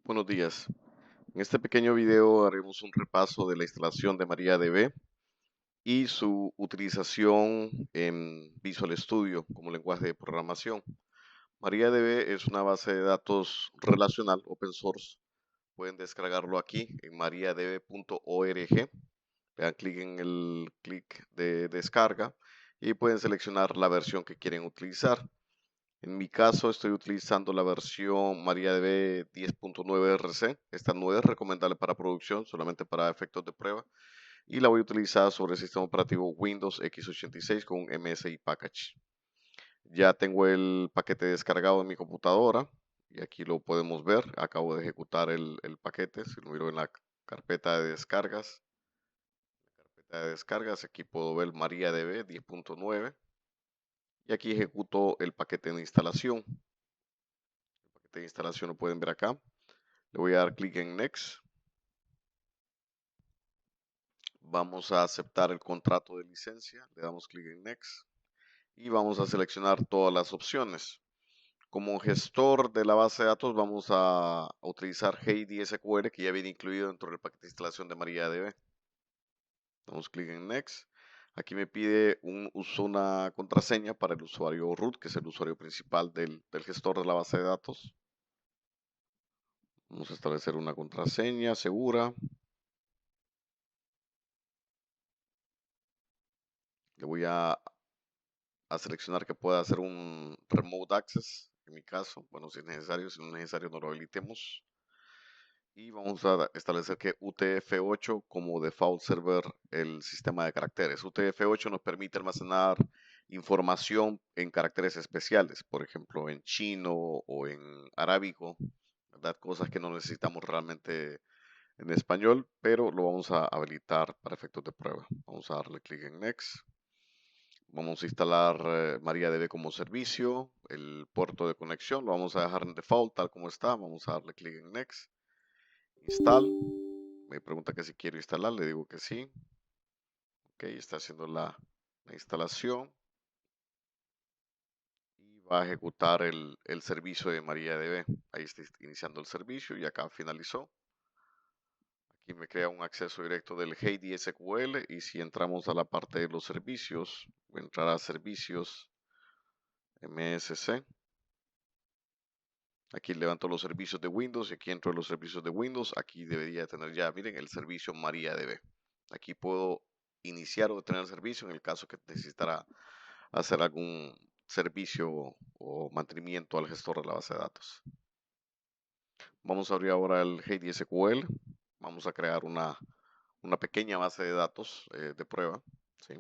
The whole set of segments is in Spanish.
Buenos días. En este pequeño video haremos un repaso de la instalación de MariaDB y su utilización en Visual Studio como lenguaje de programación. MariaDB es una base de datos relacional open source. Pueden descargarlo aquí en mariadb.org. Le dan clic en el clic de descarga y pueden seleccionar la versión que quieren utilizar. En mi caso estoy utilizando la versión MariaDB 10.9 RC. Esta no es recomendable para producción, solamente para efectos de prueba. Y la voy a utilizar sobre el sistema operativo Windows x86 con un MSI Package. Ya tengo el paquete descargado en mi computadora y aquí lo podemos ver. Acabo de ejecutar el paquete. Si lo miro en la carpeta de descargas, aquí puedo ver MariaDB 10.9 y aquí ejecuto el paquete de instalación. De instalación lo pueden ver acá. Le voy a dar clic en Next. Vamos a aceptar el contrato de licencia. Le damos clic en Next. Y vamos a seleccionar todas las opciones. Como gestor de la base de datos vamos a utilizar Heidi SQL que ya viene incluido dentro del paquete de instalación de MariaDB. Damos clic en Next. Aquí me pide una contraseña para el usuario root, que es el usuario principal del gestor de la base de datos. Vamos a establecer una contraseña segura. Le voy a seleccionar que pueda hacer un remote access, en mi caso, bueno, si es necesario, si no es necesario no lo habilitemos. Y vamos a establecer que UTF-8 como default server el sistema de caracteres. UTF-8 nos permite almacenar información en caracteres especiales, por ejemplo en chino o en arábigo, ¿verdad? Cosas que no necesitamos realmente en español, pero lo vamos a habilitar para efectos de prueba. Vamos a darle clic en Next. Vamos a instalar MariaDB como servicio, el puerto de conexión lo vamos a dejar en default tal como está. Vamos a darle clic en Next. Install. Me pregunta que si quiero instalar, le digo que sí. Ok, está haciendo la instalación y va a ejecutar el servicio de MariaDB. Ahí está iniciando el servicio y acá finalizó. Aquí me crea un acceso directo del Heidi SQL y si entramos a la parte de los servicios, voy a entrar a servicios MSC. Aquí levanto los servicios de Windows y aquí entro a los servicios de Windows. Aquí debería tener ya, miren, el servicio MariaDB. Aquí puedo iniciar o detener el servicio en el caso que necesitara hacer algún servicio o mantenimiento al gestor de la base de datos. Vamos a abrir ahora el Heidi SQL. Vamos a crear una pequeña base de datos de prueba. ¿Sí?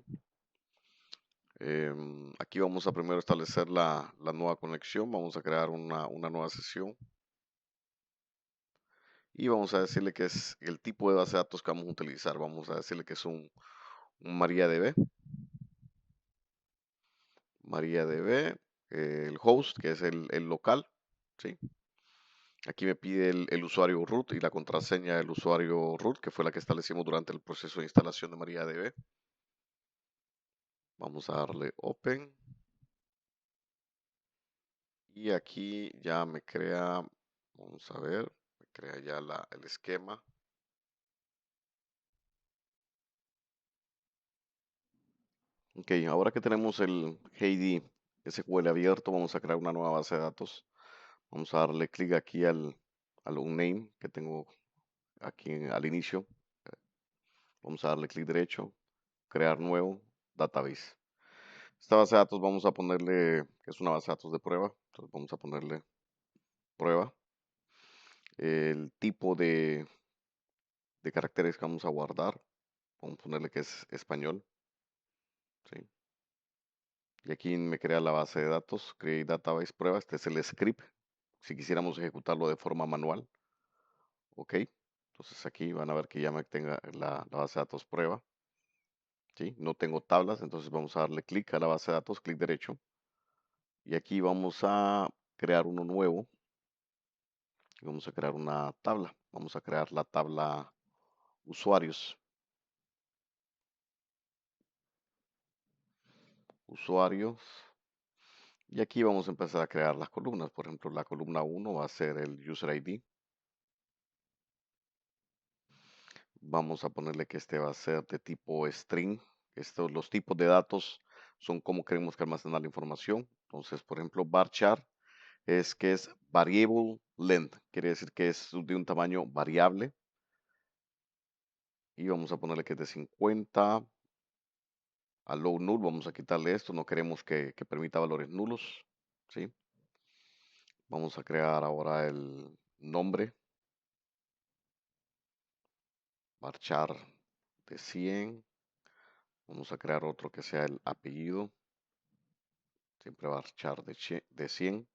Aquí vamos a primero establecer la nueva conexión. Vamos a crear una nueva sesión. Y vamos a decirle que es el tipo de base de datos que vamos a utilizar. Vamos a decirle que es un MariaDB. MariaDB, el host, que es el local. ¿Sí? Aquí me pide el usuario root y la contraseña del usuario root, que fue la que establecimos durante el proceso de instalación de MariaDB. Vamos a darle Open. Y aquí ya me crea, vamos a ver, me crea ya el esquema. Ok, ahora que tenemos el Heidi SQL abierto, vamos a crear una nueva base de datos. Vamos a darle clic aquí al uname que tengo aquí al inicio. Vamos a darle clic derecho, crear nuevo, database. Esta base de datos vamos a ponerle, que es una base de datos de prueba, entonces vamos a ponerle prueba. El tipo de caracteres que vamos a guardar, vamos a ponerle que es español. ¿Sí? Y aquí me crea la base de datos, create database prueba, este es el script, si quisiéramos ejecutarlo de forma manual. Ok, entonces aquí van a ver que ya me tenga la base de datos prueba. ¿Sí? No tengo tablas, entonces vamos a darle clic a la base de datos, clic derecho. Y aquí vamos a crear uno nuevo. Y vamos a crear una tabla. Vamos a crear la tabla usuarios. Usuarios. Y aquí vamos a empezar a crear las columnas. Por ejemplo, la columna 1 va a ser el user ID. Vamos a ponerle que este va a ser de tipo string. Los tipos de datos son como queremos que almacenar la información. Entonces, por ejemplo, varchar es que es variable length, quiere decir que es de un tamaño variable. Y vamos a ponerle que es de 50. A low null vamos a quitarle esto, no queremos que permita valores nulos. ¿Sí? Vamos a crear ahora el nombre, varchar de 100. Vamos a crear otro que sea el apellido, siempre varchar de 100.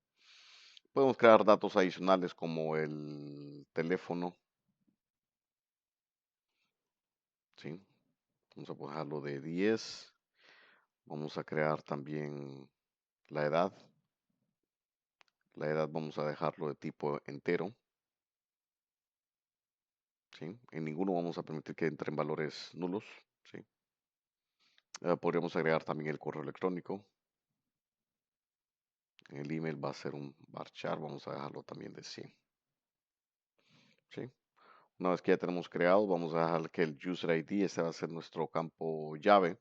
Podemos crear datos adicionales como el teléfono, ¿sí? Vamos a dejarlo de 10. Vamos a crear también la edad. La edad vamos a dejarlo de tipo entero, ¿sí? En ninguno vamos a permitir que entren valores nulos, ¿sí? Podríamos agregar también el correo electrónico. El email va a ser un varchar, vamos a dejarlo también de 100, ¿sí? Una vez que ya tenemos creado, vamos a dejar que el user ID, este va a ser nuestro campo llave.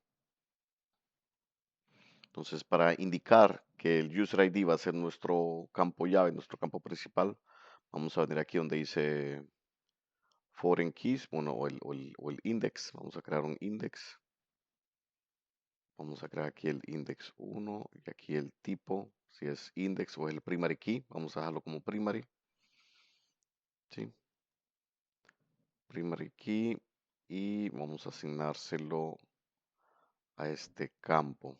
Entonces, para indicar que el user ID va a ser nuestro campo llave, nuestro campo principal, vamos a venir aquí donde dice foreign keys, bueno, o el index. Vamos a crear un index. Vamos a crear aquí el index 1 y aquí el tipo, si es index o es el primary key, vamos a dejarlo como primary, ¿sí? Primary key, y vamos a asignárselo a este campo.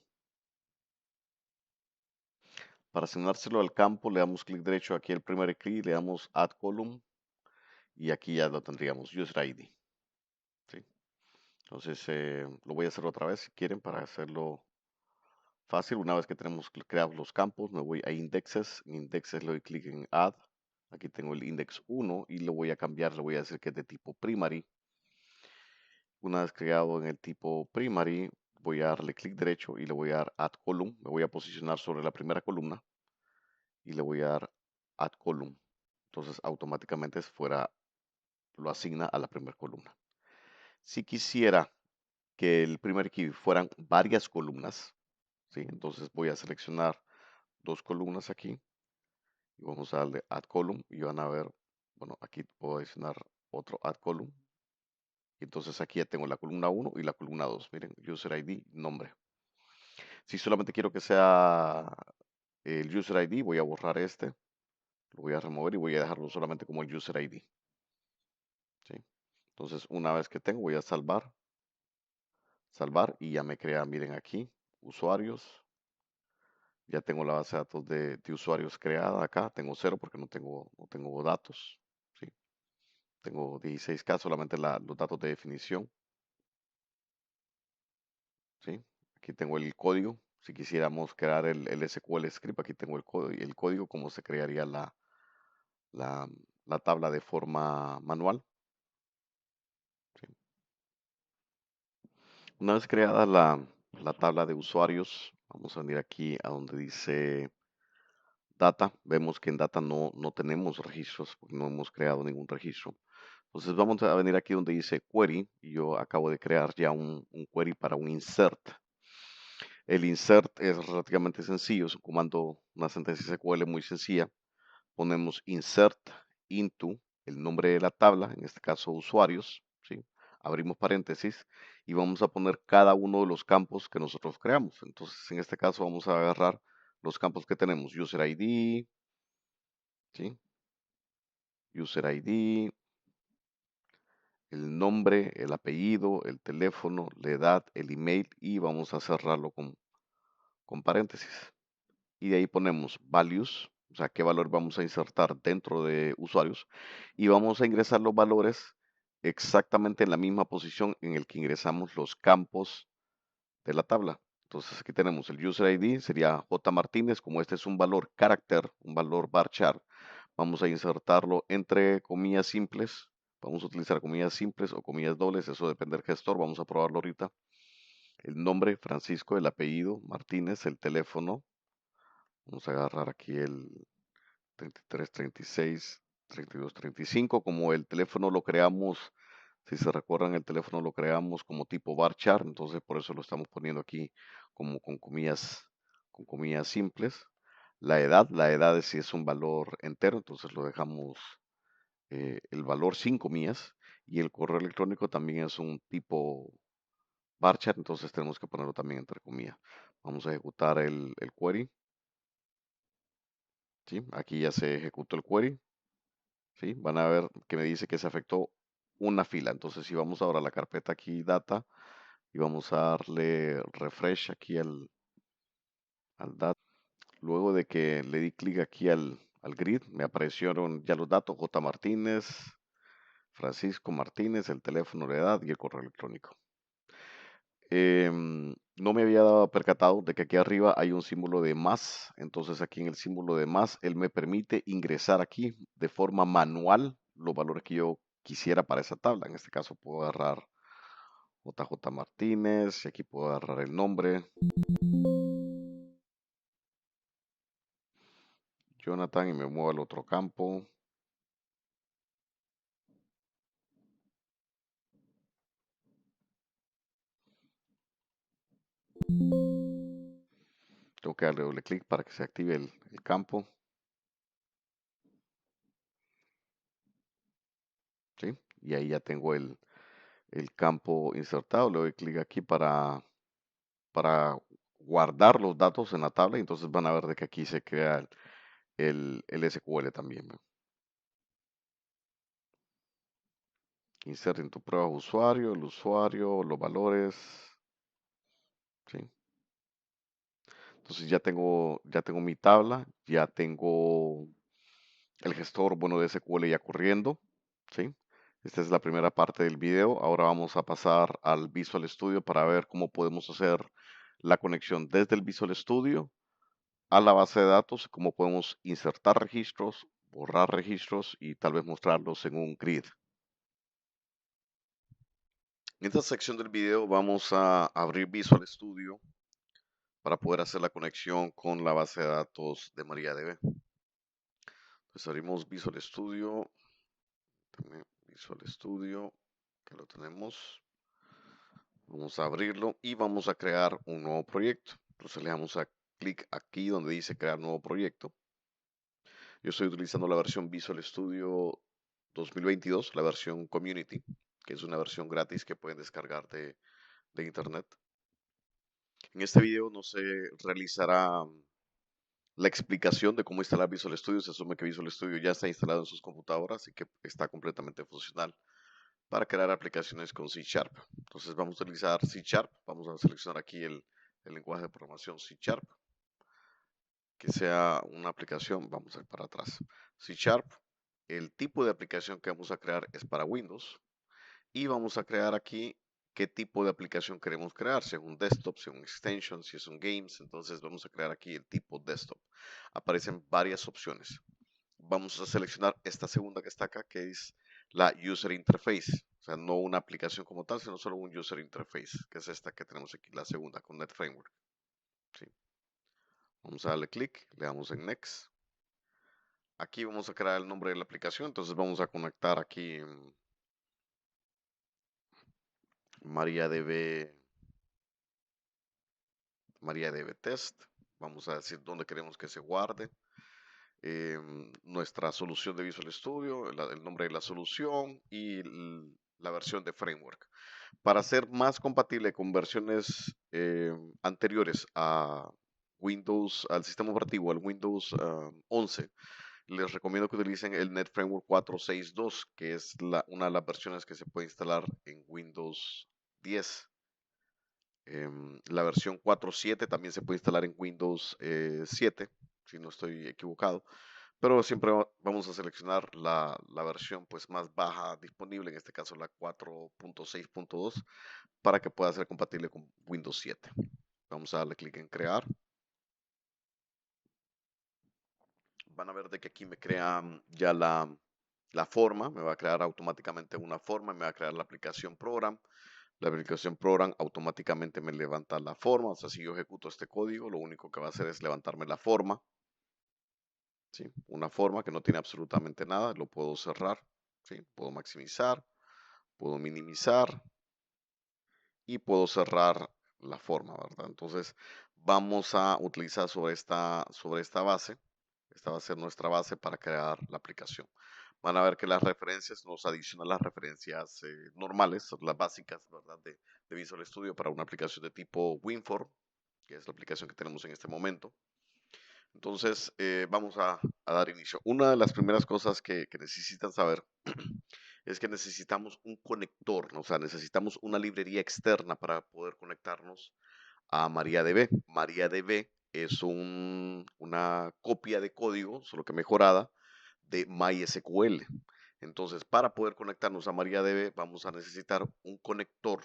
Para asignárselo al campo, le damos clic derecho aquí al primary key, le damos add column y aquí ya lo tendríamos, user ID, ¿sí? Entonces lo voy a hacer otra vez si quieren para hacerlo fácil. Una vez que tenemos creados los campos, me voy a indexes. En indexes le doy clic en add. Aquí tengo el index 1 y lo voy a cambiar, le voy a decir que es de tipo primary. Una vez creado en el tipo primary, voy a darle clic derecho y le voy a dar add column. Me voy a posicionar sobre la primera columna y le voy a dar add column. Entonces automáticamente lo asigna a la primera columna. Si quisiera que el primer key fueran varias columnas, ¿sí? Entonces voy a seleccionar dos columnas aquí y vamos a darle add column y van a ver, bueno, aquí puedo adicionar otro add column. Y entonces aquí ya tengo la columna 1 y la columna 2. Miren, user ID, nombre. Si solamente quiero que sea el user ID, voy a borrar este, lo voy a remover y voy a dejarlo solamente como el user ID, ¿sí? Entonces, una vez que tengo, voy a salvar y ya me crea, miren aquí, usuarios. Ya tengo la base de datos de usuarios creada acá. Tengo 0 porque no tengo datos, ¿sí? Tengo 16K, solamente los datos de definición, ¿sí? Aquí tengo el código. Si quisiéramos crear el SQL script, aquí tengo el código, cómo se crearía la, la tabla de forma manual, ¿sí? Una vez creada la tabla de usuarios, vamos a venir aquí a donde dice Data. Vemos que en Data no tenemos registros, porque no hemos creado ningún registro. Entonces vamos a venir aquí donde dice Query, y yo acabo de crear ya un query para un insert. El insert es relativamente sencillo, es un comando, una sentencia SQL muy sencilla. Ponemos insert into el nombre de la tabla, en este caso usuarios, ¿sí? Abrimos paréntesis y vamos a poner cada uno de los campos que nosotros creamos. Entonces, en este caso vamos a agarrar los campos que tenemos, user ID, ¿sí? User ID, el nombre, el apellido, el teléfono, la edad, el email y vamos a cerrarlo con paréntesis. Y de ahí ponemos values, o sea, qué valor vamos a insertar dentro de usuarios y vamos a ingresar los valores exactamente en la misma posición en el que ingresamos los campos de la tabla. Entonces aquí tenemos el user ID, sería J. Martínez, como este es un valor carácter, un valor varchar, vamos a insertarlo entre comillas simples, vamos a utilizar comillas simples o comillas dobles, eso depende del gestor, vamos a probarlo ahorita. El nombre, Francisco, el apellido, Martínez, el teléfono, vamos a agarrar aquí el 33, 36, 32, 35, como el teléfono lo creamos Si se recuerdan, el teléfono lo creamos como tipo bar chart, entonces por eso lo estamos poniendo aquí como con comillas simples. La edad es si es un valor entero, entonces lo dejamos el valor sin comillas. Y el correo electrónico también es un tipo bar chart, entonces tenemos que ponerlo también entre comillas. Vamos a ejecutar el query, ¿sí? Aquí ya se ejecutó el query, ¿sí? Van a ver que me dice que se afectó una fila. Entonces, si vamos ahora a la carpeta aquí, data, y vamos a darle refresh aquí al data. Luego de que le di clic aquí al grid, me aparecieron ya los datos, J. Martínez, Francisco Martínez, el teléfono de edad y el correo electrónico. No me había dado percatado de que aquí arriba hay un símbolo de más. Entonces aquí en el símbolo de más, él me permite ingresar aquí de forma manual los valores que yo quisiera para esa tabla. En este caso puedo agarrar JJ Martínez y aquí puedo agarrar el nombre. Jonathan y me muevo al otro campo. Tengo que darle doble clic para que se active el campo. ¿Sí? Y ahí ya tengo el campo insertado. Le doy clic aquí para guardar los datos en la tabla y entonces van a ver de que aquí se crea el SQL también. ¿No? Insert en tu prueba de usuario, el usuario, los valores. ¿Sí? Entonces ya tengo mi tabla, ya tengo el gestor, bueno, de SQL ya corriendo. ¿Sí? Esta es la primera parte del video. Ahora vamos a pasar al Visual Studio para ver cómo podemos hacer la conexión desde el Visual Studio a la base de datos, cómo podemos insertar registros, borrar registros y tal vez mostrarlos en un grid. En esta sección del video vamos a abrir Visual Studio para poder hacer la conexión con la base de datos de MariaDB. Pues abrimos Visual Studio, también Visual Studio, que lo tenemos. Vamos a abrirlo y vamos a crear un nuevo proyecto. Entonces le damos a clic aquí donde dice crear nuevo proyecto. Yo estoy utilizando la versión Visual Studio 2022, la versión Community, que es una versión gratis que pueden descargar de internet. En este video no se realizará la explicación de cómo instalar Visual Studio. Se asume que Visual Studio ya está instalado en sus computadoras y que está completamente funcional para crear aplicaciones con C Sharp. Entonces vamos a utilizar C Sharp. Vamos a seleccionar aquí el lenguaje de programación C Sharp, que sea una aplicación. Vamos a ir para atrás. C Sharp. El tipo de aplicación que vamos a crear es para Windows. Y vamos a crear aquí qué tipo de aplicación queremos crear, si es un desktop, si es un extension, si es un games. Entonces vamos a crear aquí el tipo desktop. Aparecen varias opciones. Vamos a seleccionar esta segunda que está acá, que es la user interface. O sea, no una aplicación como tal, sino solo un user interface, que es esta que tenemos aquí, la segunda, con Net Framework. ¿Sí? Vamos a darle clic, le damos en Next. Aquí vamos a crear el nombre de la aplicación, entonces vamos a conectar aquí MariaDB MariaDB Test. Vamos a decir dónde queremos que se guarde. Nuestra solución de Visual Studio, el nombre de la solución y la versión de framework. Para ser más compatible con versiones anteriores a Windows, al sistema operativo, al Windows 11, les recomiendo que utilicen el Net Framework 4.6.2, que es una de las versiones que se puede instalar en Windows 10. La versión 4.7 también se puede instalar en Windows 7, si no estoy equivocado. Pero siempre vamos a seleccionar la versión pues más baja disponible, en este caso la 4.6.2, para que pueda ser compatible con Windows 7. Vamos a darle clic en crear. Van a ver de que aquí me crea ya la forma, me va a crear automáticamente una forma, me va a crear la aplicación program. La aplicación program automáticamente me levanta la forma, o sea, si yo ejecuto este código, lo único que va a hacer es levantarme la forma, ¿sí? Una forma que no tiene absolutamente nada, lo puedo cerrar, ¿sí? Puedo maximizar, puedo minimizar y puedo cerrar la forma, ¿verdad? Entonces vamos a utilizar sobre esta base. Esta va a ser nuestra base para crear la aplicación. Van a ver que las referencias nos adicionan las referencias normales, las básicas, ¿verdad? De Visual Studio para una aplicación de tipo WinForm, que es la aplicación que tenemos en este momento. Entonces, vamos a dar inicio. Una de las primeras cosas que necesitan saber es que necesitamos un conector, ¿no? O sea, necesitamos una librería externa para poder conectarnos a MariaDB. MariaDB es una copia de código, solo que mejorada, de MySQL. Entonces, para poder conectarnos a MariaDB, vamos a necesitar un conector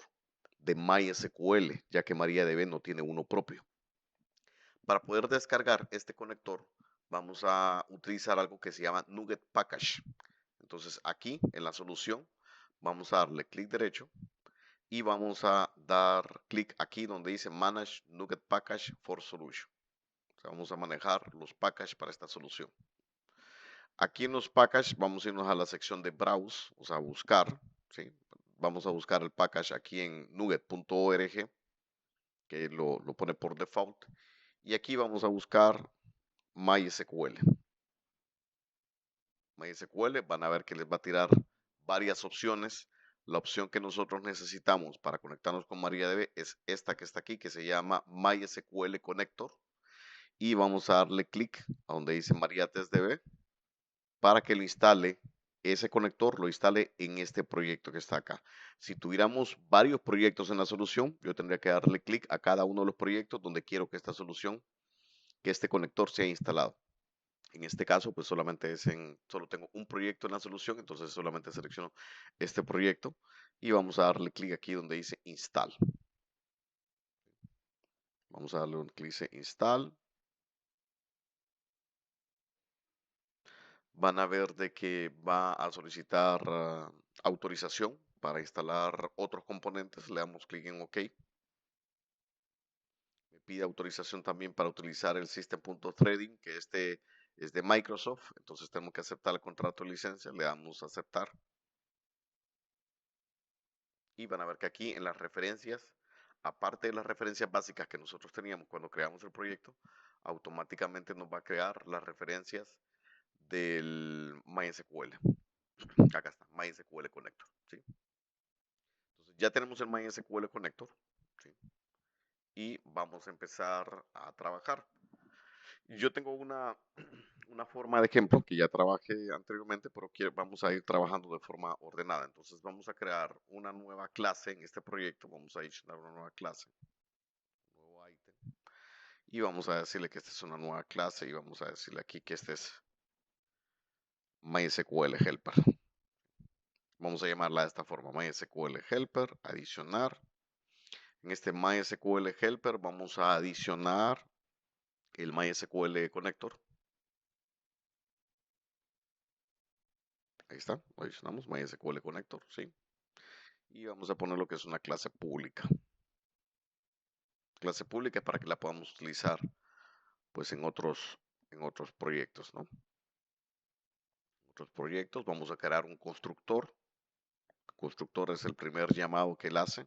de MySQL, ya que MariaDB no tiene uno propio. Para poder descargar este conector, vamos a utilizar algo que se llama NuGet Package. Entonces, aquí en la solución, vamos a darle clic derecho y vamos a dar clic aquí donde dice Manage NuGet Package for Solution. O sea, vamos a manejar los packages para esta solución. Aquí en los packages vamos a irnos a la sección de Browse, o sea, buscar. ¿Sí? Vamos a buscar el package aquí en nuget.org, que lo pone por default. Y aquí vamos a buscar MySQL. MySQL van a ver que les va a tirar varias opciones. La opción que nosotros necesitamos para conectarnos con MariaDB es esta que está aquí, que se llama MySQL Connector. Y vamos a darle clic a donde dice MariaTestDB para que lo instale, ese conector lo instale en este proyecto que está acá. Si tuviéramos varios proyectos en la solución, yo tendría que darle clic a cada uno de los proyectos donde quiero que esta solución, que este conector sea instalado. En este caso, pues solo tengo un proyecto en la solución, entonces solamente selecciono este proyecto y vamos a darle clic aquí donde dice Install. Vamos a darle un clic dice Install. Van a ver de que va a solicitar autorización para instalar otros componentes. Le damos clic en OK. Me pide autorización también para utilizar el System.Threading, que este es de Microsoft. Entonces tenemos que aceptar el contrato de licencia. Le damos a aceptar. Y van a ver que aquí en las referencias, aparte de las referencias básicas que nosotros teníamos cuando creamos el proyecto, automáticamente nos va a crear las referencias del MySQL. Acá está, MySQL Connector. ¿Sí? Entonces ya tenemos el MySQL Connector. ¿Sí? Y vamos a empezar a trabajar. Yo tengo una forma de ejemplo que ya trabajé anteriormente, pero vamos a ir trabajando de forma ordenada. Entonces vamos a crear una nueva clase en este proyecto. Vamos a adicionar una nueva clase, un nuevo ítem. Y vamos a decirle que esta es una nueva clase y vamos a decirle aquí que este es MySQL Helper. Vamos a llamarla de esta forma, MySQL Helper, adicionar. En este MySQL Helper vamos a adicionar el MySQL Connector. Ahí está, lo adicionamos, MySQL Connector, ¿sí? Y vamos a poner lo que es una clase pública. Clase pública para que la podamos utilizar pues en otros proyectos, ¿no? Otros proyectos, vamos a crear un constructor. El constructor es el primer llamado que él hace.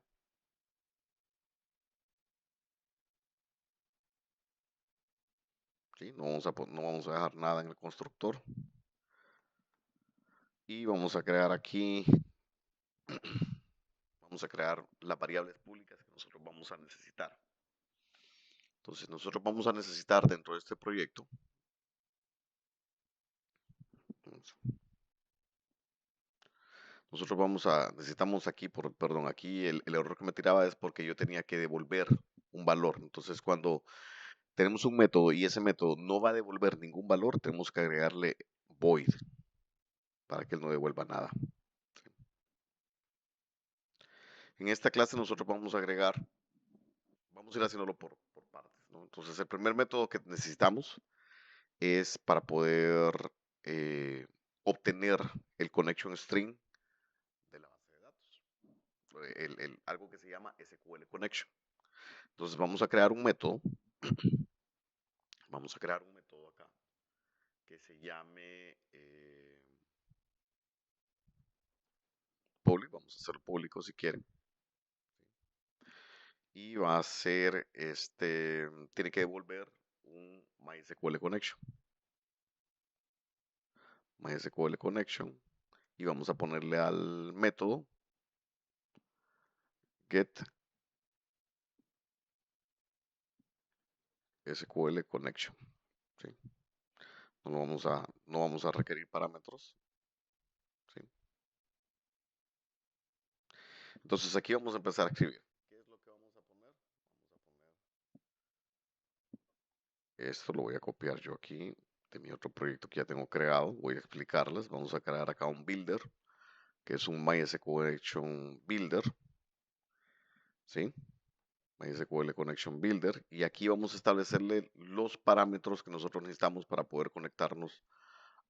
¿Sí? No vamos a dejar nada en el constructor. Y vamos a crear aquí, vamos a crear las variables públicas que nosotros vamos a necesitar. Entonces nosotros vamos a necesitar dentro de este proyecto, necesitamos aquí, perdón, aquí el error que me tiraba es porque yo tenía que devolver un valor. Entonces cuando tenemos un método y ese método no va a devolver ningún valor, tenemos que agregarle void para que él no devuelva nada. En esta clase nosotros vamos a agregar, vamos a ir haciéndolo por partes, ¿no? Entonces el primer método que necesitamos es para poder eh, obtener el connection string de la base de datos, algo que se llama SQL connection. Entonces vamos a crear un método, vamos a crear un método acá que se llame public, vamos a hacerlo público si quieren. Y va a ser, tiene que devolver un MySQL connection. MySQL connection. Y vamos a ponerle al método get SQL connection. ¿Sí? No vamos a requerir parámetros. ¿Sí? Entonces aquí vamos a empezar a escribir. ¿Qué es lo que vamos a poner? Esto lo voy a copiar yo aquí de mi otro proyecto que ya tengo creado. Voy a explicarles. Vamos a crear acá un builder, que es un MySQL Builder. ¿Sí? MySQL Connection Builder. Y aquí vamos a establecerle los parámetros que nosotros necesitamos para poder conectarnos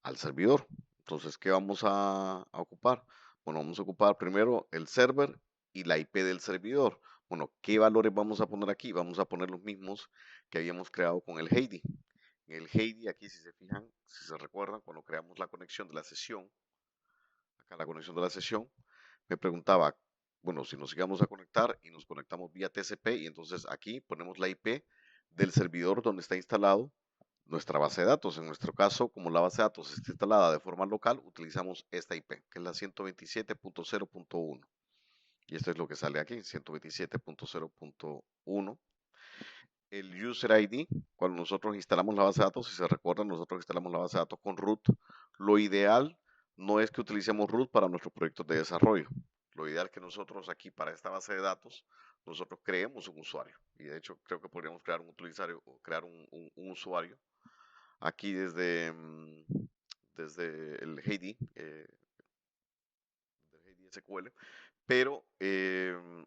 al servidor. Entonces, ¿qué vamos a ocupar? Bueno, vamos a ocupar primero el server y la IP del servidor. Bueno, ¿qué valores vamos a poner aquí? Vamos a poner los mismos que habíamos creado con el Heidi. En el Heidi, aquí si se fijan, si se recuerdan, cuando creamos la conexión de la sesión, acá la conexión de la sesión, me preguntaba, bueno, si nos íbamos a conectar y nos conectamos vía TCP y entonces aquí ponemos la IP del servidor donde está instalado nuestra base de datos. En nuestro caso, como la base de datos está instalada de forma local, utilizamos esta IP, que es la 127.0.1. Y esto es lo que sale aquí, 127.0.1. El user ID, cuando nosotros instalamos la base de datos, si se recuerdan, nosotros instalamos la base de datos con root. Lo ideal no es que utilicemos root para nuestros proyectos de desarrollo. Lo ideal es que nosotros aquí para esta base de datos, nosotros creemos un usuario. Y de hecho creo que podríamos crear un usuario o crear un usuario aquí desde el Heidi, del Heidi SQL, pero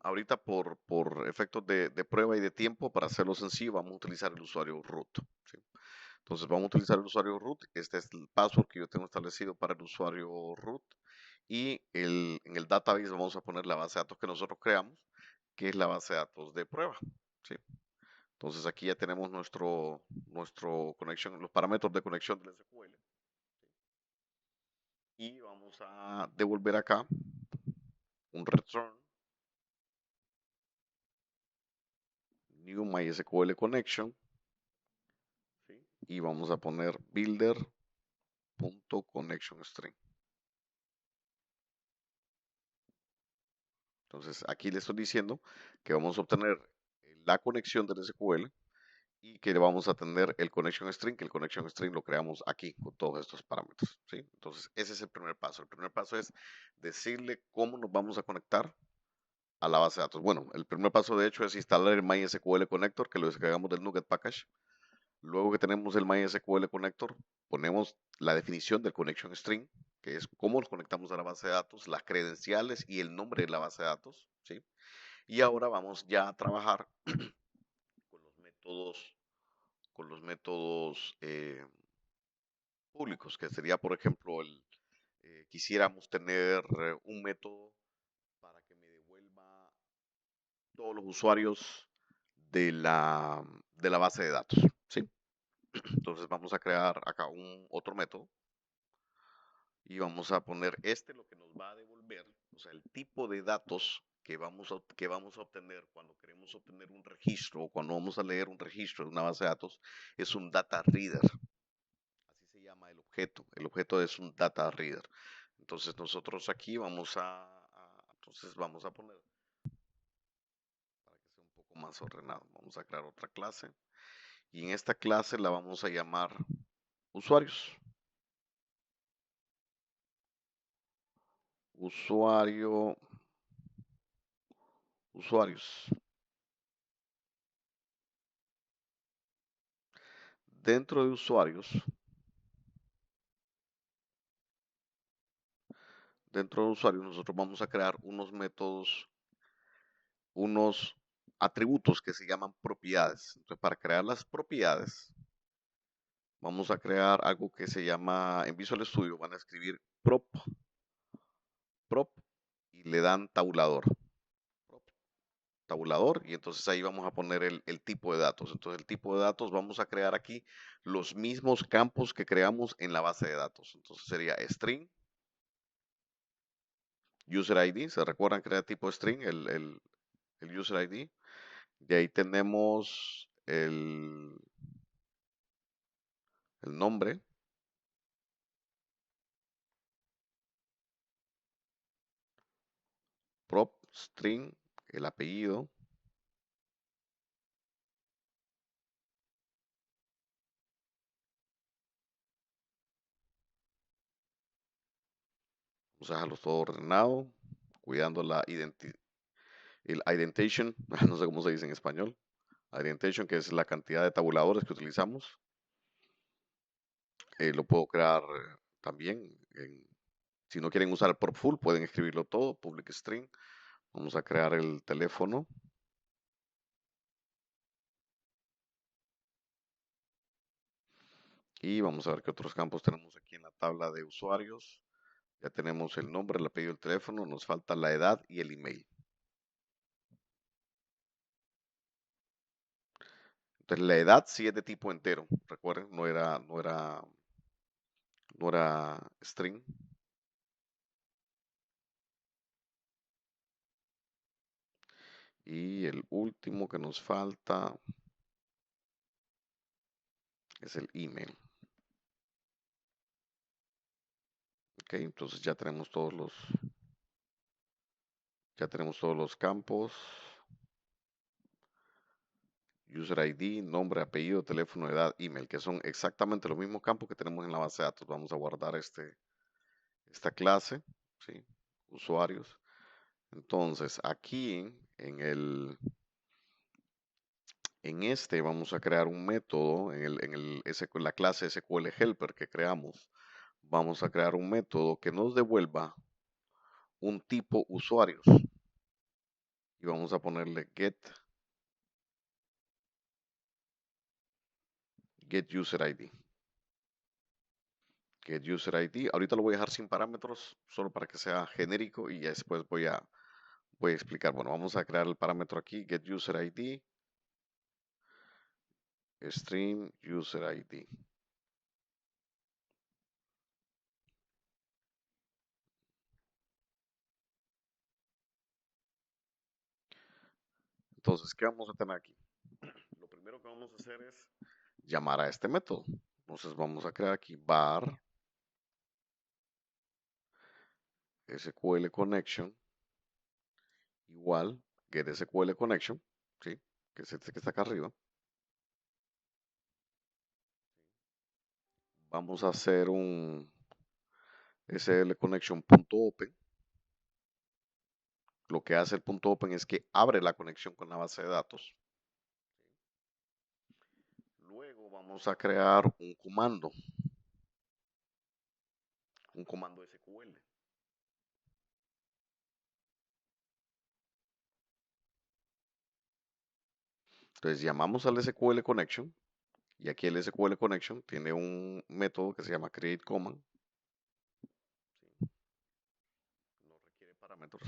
ahorita por efectos de prueba y de tiempo, para hacerlo sencillo, vamos a utilizar el usuario root. ¿Sí? Entonces vamos a utilizar el usuario root, este es el password que yo tengo establecido para el usuario root, y en el database vamos a poner la base de datos que nosotros creamos, que es la base de datos de prueba. ¿Sí? Entonces aquí ya tenemos nuestro connection, los parámetros de conexión del SQL. Y vamos a devolver acá un return new MySQL connection, ¿sí? Y vamos a poner builder.connectionString. Entonces aquí le estoy diciendo que vamos a obtener la conexión del SQL y que le vamos a tener el connection string, que el connection string lo creamos aquí con todos estos parámetros, ¿sí? Entonces ese es el primer paso. El primer paso es decirle cómo nos vamos a conectar a la base de datos. Bueno, el primer paso de hecho es instalar el MySQL Connector, que lo descargamos del NuGet Package. Luego que tenemos el MySQL Connector, ponemos la definición del connection string, que es cómo nos conectamos a la base de datos, las credenciales y el nombre de la base de datos, ¿sí? Y ahora vamos ya a trabajar con con los métodos públicos, que sería, por ejemplo, quisiéramos tener un método para que me devuelva todos los usuarios de la base de datos, ¿sí? Entonces vamos a crear acá un otro método y vamos a poner lo que nos va a devolver, o sea, el tipo de datos que vamos a obtener cuando queremos obtener un registro o cuando vamos a leer un registro de una base de datos, es un data reader. Así se llama el objeto. El objeto es un data reader. Entonces nosotros aquí entonces vamos a poner, para que sea un poco más ordenado, vamos a crear otra clase y en esta clase la vamos a llamar usuarios. Usuario, usuarios. Dentro de usuarios, nosotros vamos a crear unos métodos, unos atributos que se llaman propiedades. Entonces, para crear las propiedades, vamos a crear algo que se llama, en Visual Studio van a escribir prop y le dan tabulador. Prop, tabulador y entonces ahí vamos a poner el tipo de datos. Entonces el tipo de datos vamos a crear aquí los mismos campos que creamos en la base de datos. Entonces sería string, user ID, ¿se recuerdan que era tipo string el user ID? De ahí tenemos el nombre, prop, string, el apellido. Vamos a dejarlo todo ordenado, cuidando el indentation, no sé cómo se dice en español. Indentation, que es la cantidad de tabuladores que utilizamos. Lo puedo crear también. Si no quieren usar el prop full, pueden escribirlo todo, public string. Vamos a crear el teléfono. Y vamos a ver qué otros campos tenemos aquí en la tabla de usuarios. Ya tenemos el nombre, el apellido, el teléfono. Nos falta la edad y el email. Entonces la edad sí es de tipo entero. Recuerden, no era string. Y el último que nos falta es el email. Ok, entonces ya tenemos todos los campos. User ID, nombre, apellido, teléfono, edad, email, que son exactamente los mismos campos que tenemos en la base de datos. Vamos a guardar esta clase, ¿sí? Usuarios. Entonces, aquí en este vamos a crear un método, la clase SQL Helper que creamos. Vamos a crear un método que nos devuelva un tipo usuarios. Y vamos a ponerle get user ID. Get user ID. Ahorita lo voy a dejar sin parámetros, solo para que sea genérico y ya después voy a explicar. Bueno, vamos a crear el parámetro aquí, get user ID, stream user ID. Entonces, ¿qué vamos a tener aquí? Lo primero que vamos a hacer es llamar a este método. Entonces vamos a crear aquí var SQL connection igual get SQL connection, ¿sí? Que es este que está acá arriba. Vamos a hacer un slconnection.open. Lo que hace el punto open es que abre la conexión con la base de datos. Luego vamos a crear un comando SQL. Entonces llamamos al SQL connection y aquí el SQL connection tiene un método que se llama create command. No requiere parámetros.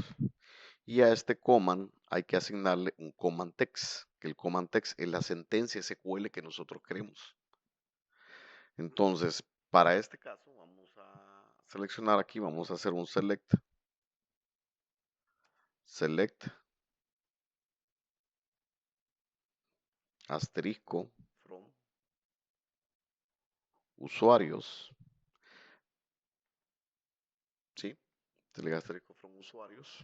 Y a este command hay que asignarle un command text, que el command text es la sentencia SQL que nosotros queremos. Entonces, para este caso vamos a seleccionar aquí, vamos a hacer un select asterisco from usuarios, ¿sí? Select asterisco from usuarios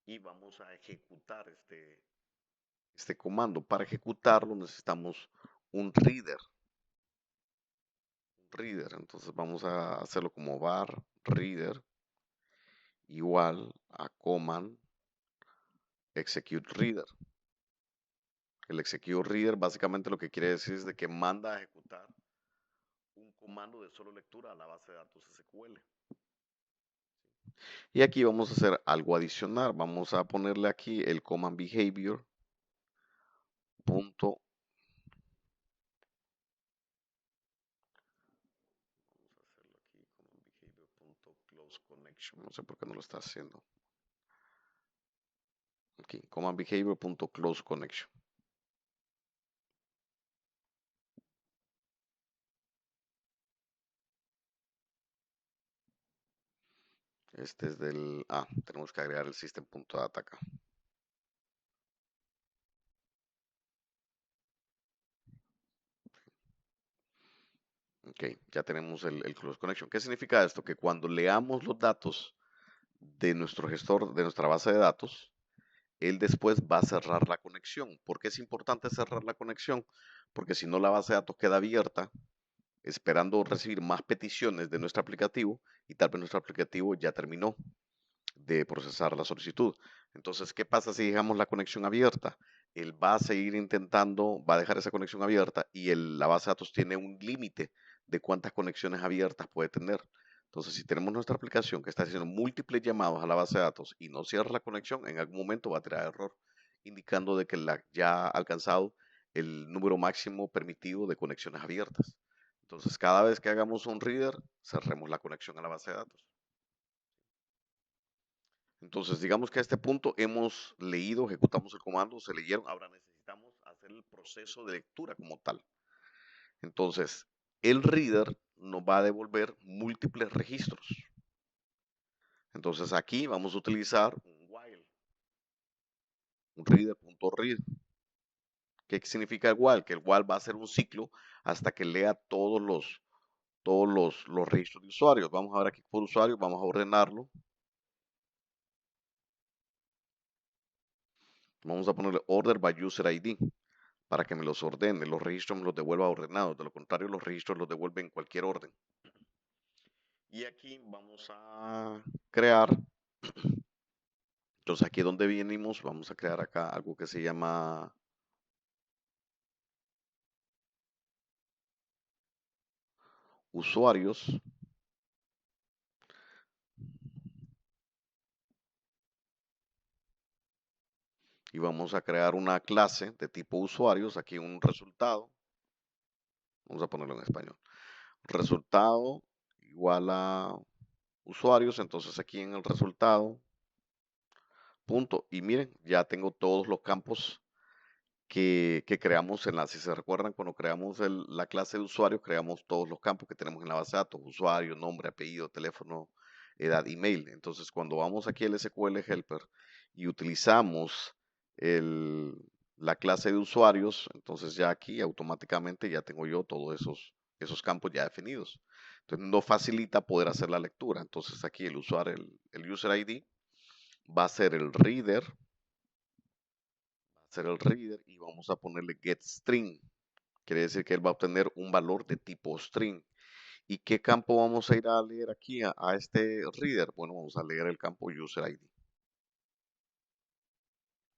y vamos a ejecutar este comando. Para ejecutarlo necesitamos un reader. Entonces vamos a hacerlo como var reader igual a command execute reader. El execute reader básicamente lo que quiere decir es de que manda a ejecutar un comando de solo lectura a la base de datos SQL. Y aquí vamos a hacer algo adicional. Vamos a ponerle aquí el command behavior punto. Vamos a hacerlo aquí command behavior punto close connection. No sé por qué no lo está haciendo. Aquí command behavior punto close connection. Este es del... Ah, tenemos que agregar el system.data acá. Ok, ya tenemos el close connection. ¿Qué significa esto? Que cuando leamos los datos de nuestro gestor, de nuestra base de datos, él después va a cerrar la conexión. ¿Por qué es importante cerrar la conexión? Porque si no, la base de datos queda abierta esperando recibir más peticiones de nuestro aplicativo y tal vez nuestro aplicativo ya terminó de procesar la solicitud. Entonces, ¿qué pasa si dejamos la conexión abierta? Él va a seguir intentando, va a dejar esa conexión abierta y la base de datos tiene un límite de cuántas conexiones abiertas puede tener. Entonces, si tenemos nuestra aplicación que está haciendo múltiples llamados a la base de datos y no cierra la conexión, en algún momento va a tirar error, indicando de que ya ha alcanzado el número máximo permitido de conexiones abiertas. Entonces, cada vez que hagamos un reader, cerremos la conexión a la base de datos. Entonces, digamos que a este punto hemos leído, ejecutamos el comando, se leyeron, ahora necesitamos hacer el proceso de lectura como tal. Entonces, el reader nos va a devolver múltiples registros. Entonces, aquí vamos a utilizar un while, un reader.read. ¿Qué significa el while? Que el while va a ser un ciclo hasta que lea todos los registros de usuarios. Vamos a ver aquí por usuario, vamos a ordenarlo. Vamos a ponerle order by user ID para que me los ordene, los registros me los devuelva ordenados. De lo contrario, los registros los devuelven en cualquier orden. Y aquí vamos a crear, entonces aquí donde venimos, vamos a crear acá algo que se llama usuarios. Y vamos a crear una clase de tipo usuarios, aquí un resultado, vamos a ponerlo en español, resultado igual a usuarios, entonces aquí en el resultado, punto, y miren, ya tengo todos los campos que creamos si se recuerdan, cuando creamos la clase de usuario, creamos todos los campos que tenemos en la base de datos, usuario, nombre, apellido, teléfono, edad, email. Entonces, cuando vamos aquí al SQL Helper y utilizamos el, la clase de usuarios, entonces ya aquí automáticamente ya tengo yo todos esos campos ya definidos. Entonces, no facilita poder hacer la lectura. Entonces, aquí el usuario, el user ID va a ser el reader, ser el reader y vamos a ponerle get string. Quiere decir que él va a obtener un valor de tipo string. ¿Y qué campo vamos a ir a leer aquí a este reader? Bueno, vamos a leer el campo user ID.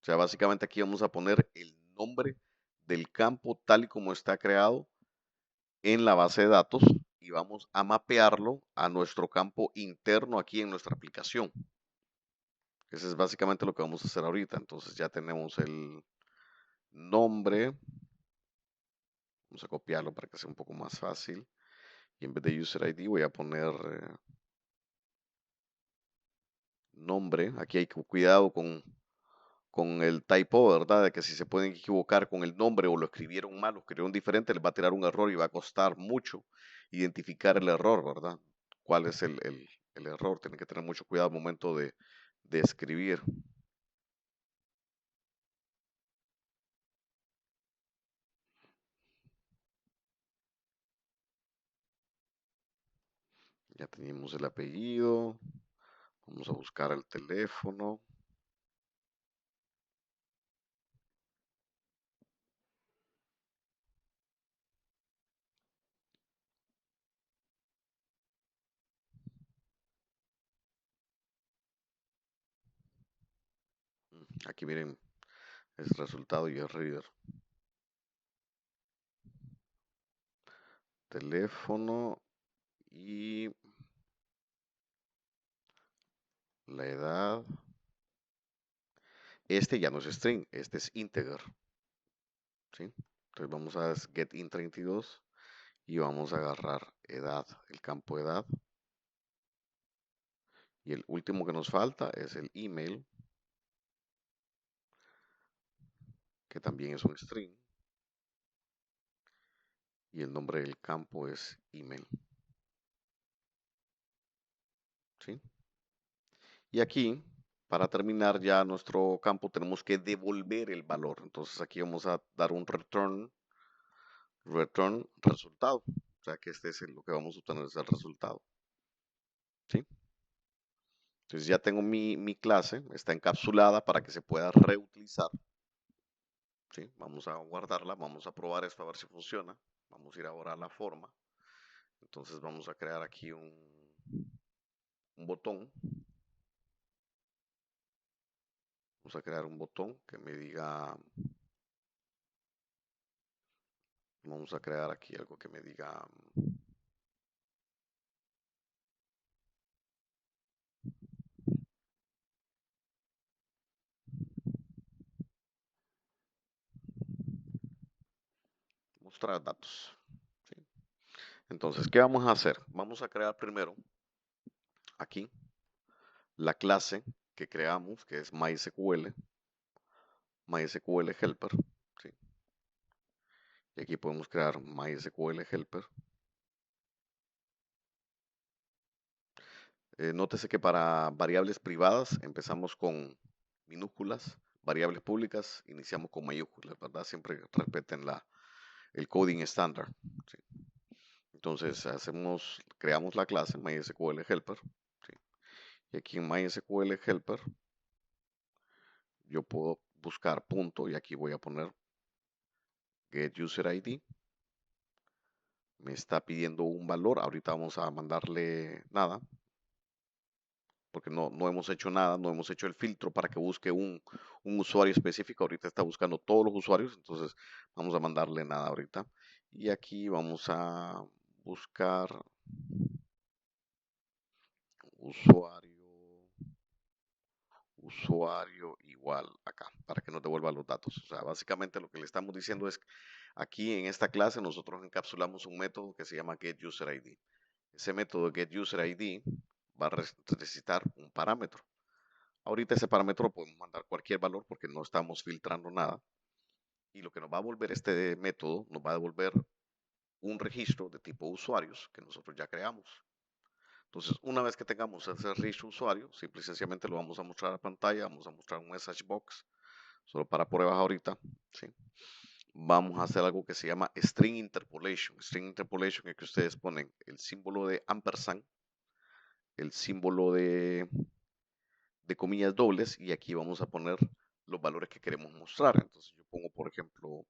O sea, básicamente aquí vamos a poner el nombre del campo tal y como está creado en la base de datos y vamos a mapearlo a nuestro campo interno aquí en nuestra aplicación. Eso es básicamente lo que vamos a hacer ahorita. Entonces ya tenemos el nombre. Vamos a copiarlo para que sea un poco más fácil. Y en vez de user ID voy a poner nombre. Aquí hay cuidado con el typo, ¿verdad? De que si se pueden equivocar con el nombre o lo escribieron mal, lo escribieron diferente, les va a tirar un error y va a costar mucho identificar el error, ¿verdad? ¿Cuál es el error? Tienen que tener mucho cuidado al momento de escribir. Ya tenemos el apellido. Vamos a buscar el teléfono. Aquí miren, es resultado y es reader. Teléfono y la edad. Este ya no es string, este es integer. ¿Sí? Entonces vamos a get int32 y vamos a agarrar edad, el campo edad. Y el último que nos falta es el email, que también es un string. Y el nombre del campo es email. ¿Sí? Y aquí, para terminar ya nuestro campo, tenemos que devolver el valor. Entonces aquí vamos a dar un return resultado. O sea que este es lo que vamos a obtener, es el resultado. ¿Sí? Entonces ya tengo mi clase, está encapsulada para que se pueda reutilizar. ¿Sí? Vamos a guardarla, vamos a probar esto a ver si funciona. Vamos a ir ahora a la forma. Entonces vamos a crear aquí un botón. Vamos a crear un botón que me diga, vamos a crear aquí algo que me diga, mostrar datos. ¿Sí? Entonces, ¿qué vamos a hacer? Vamos a crear primero aquí la clase que creamos, que es MySQL Helper. ¿Sí? Y aquí podemos crear MySQL Helper. Nótese que para variables privadas empezamos con minúsculas, variables públicas iniciamos con mayúsculas, ¿verdad? Siempre respeten el coding estándar. ¿Sí? Entonces creamos la clase MySQL Helper. ¿Sí? Y aquí en MySQL Helper yo puedo buscar punto y aquí voy a poner getUserID. Me está pidiendo un valor, ahorita vamos a mandarle nada, porque no hemos hecho nada, no hemos hecho el filtro para que busque un usuario específico, ahorita está buscando todos los usuarios, entonces vamos a mandarle nada ahorita. Y aquí vamos a buscar usuario, usuario igual acá, para que nos devuelva los datos. O sea, básicamente lo que le estamos diciendo es, aquí en esta clase nosotros encapsulamos un método que se llama getUserID. Ese método getUserID va a necesitar un parámetro. Ahorita ese parámetro lo podemos mandar cualquier valor porque no estamos filtrando nada. Y lo que nos va a volver este método, nos va a devolver un registro de tipo usuarios que nosotros ya creamos. Entonces, una vez que tengamos ese registro usuario, simple y sencillamente lo vamos a mostrar a pantalla, vamos a mostrar un message box, solo para pruebas ahorita. ¿Sí? Vamos a hacer algo que se llama string interpolation. String interpolation es que ustedes ponen el símbolo de ampersand, el símbolo de comillas dobles y aquí vamos a poner los valores que queremos mostrar. Entonces yo pongo, por ejemplo,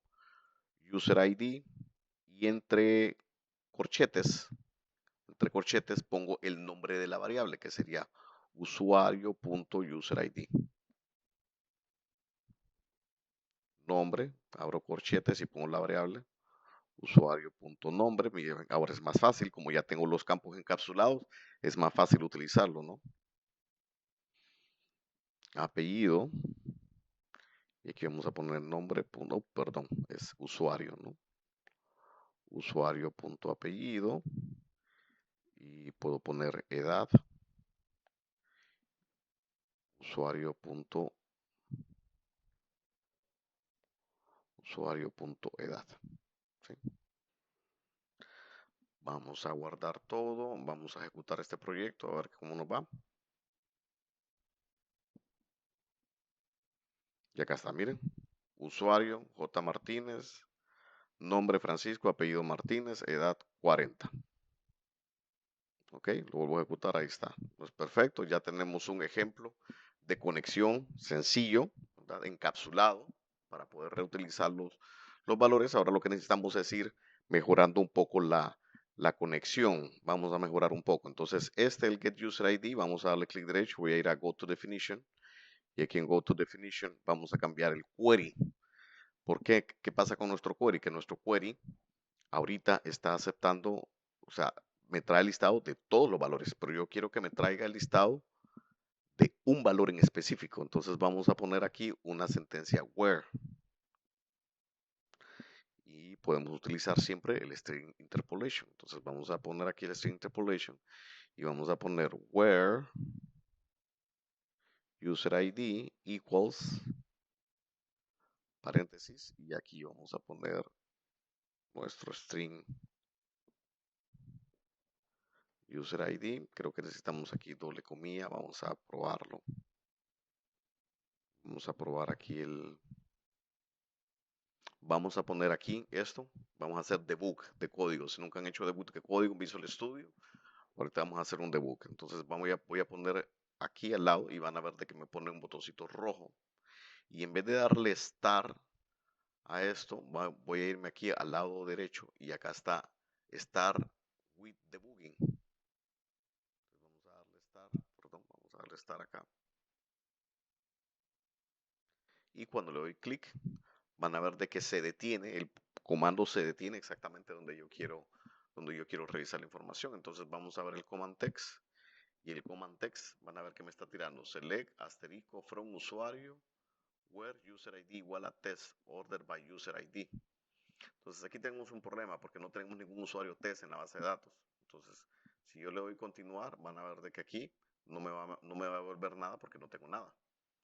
user ID y entre corchetes pongo el nombre de la variable que sería usuario.userid. Nombre, abro corchetes y pongo la variable usuario.nombre. Ahora es más fácil, como ya tengo los campos encapsulados, es más fácil utilizarlo, ¿no? Apellido, y aquí vamos a poner nombre, perdón, es usuario, ¿no? Usuario.apellido y puedo poner edad, usuario.edad. ¿Sí? Vamos a guardar todo, vamos a ejecutar este proyecto, a ver cómo nos va. Y acá está, miren, usuario J. Martínez, nombre Francisco, apellido Martínez, edad 40. Ok, lo vuelvo a ejecutar, ahí está. Pues perfecto, ya tenemos un ejemplo de conexión sencillo, ¿verdad? Encapsulado, para poder reutilizar los valores. Ahora lo que necesitamos es ir mejorando un poco la conexión. Vamos a mejorar un poco. Entonces, el getUserID, vamos a darle clic derecho, voy a ir a Go to Definition. Y aquí en Go to Definition vamos a cambiar el query. ¿Por qué? ¿Qué pasa con nuestro query? Que nuestro query ahorita está aceptando, o sea, me trae el listado de todos los valores, pero yo quiero que me traiga el listado de un valor en específico. Entonces vamos a poner aquí una sentencia where y podemos utilizar siempre el string interpolation. Entonces vamos a poner aquí el string interpolation y vamos a poner where user ID equals paréntesis y aquí vamos a poner nuestro string User ID, creo que necesitamos aquí doble comilla, vamos a probarlo. Vamos a probar aquí vamos a poner aquí esto, vamos a hacer debug de código. Si nunca han hecho debug de código en Visual Studio, ahorita vamos a hacer un debug. Entonces voy a poner aquí al lado y van a ver de que me pone un botoncito rojo. Y en vez de darle Start a esto, voy a irme aquí al lado derecho y acá está Start with Debugging. Entonces vamos a darle Start, perdón, vamos a darle Start acá. Y cuando le doy clic, van a ver de que se detiene, el comando se detiene exactamente donde yo quiero revisar la información. Entonces vamos a ver el command text y el command text van a ver que me está tirando select asterisco from usuario where user ID igual a test order by user ID. Entonces aquí tenemos un problema porque no tenemos ningún usuario test en la base de datos. Entonces si yo le doy continuar, van a ver de que aquí no me va a devolver nada porque no tengo nada.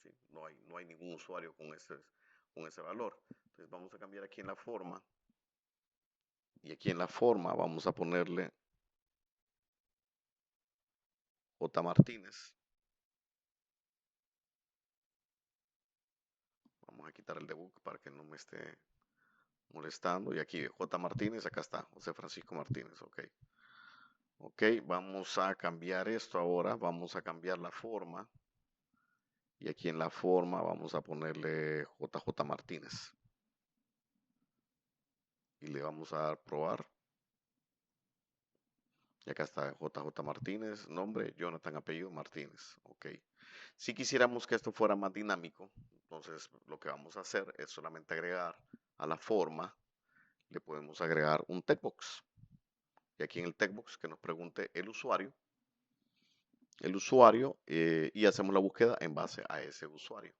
¿Sí? No hay ningún usuario con ese valor. Entonces vamos a cambiar aquí en la forma y aquí en la forma vamos a ponerle J. Martínez. Vamos a quitar el debug para que no me esté molestando. Y aquí J. Martínez, acá está, José Francisco Martínez, ok. Ok, vamos a cambiar esto ahora, vamos a cambiar la forma. Y aquí en la forma vamos a ponerle JJ Martínez. Y le vamos a dar probar. Y acá está JJ Martínez, nombre, Jonathan, apellido Martínez. Ok. Si quisiéramos que esto fuera más dinámico, entonces lo que vamos a hacer es solamente agregar a la forma, le podemos agregar un textbox. Y aquí en el textbox que nos pregunte el usuario y hacemos la búsqueda en base a ese usuario.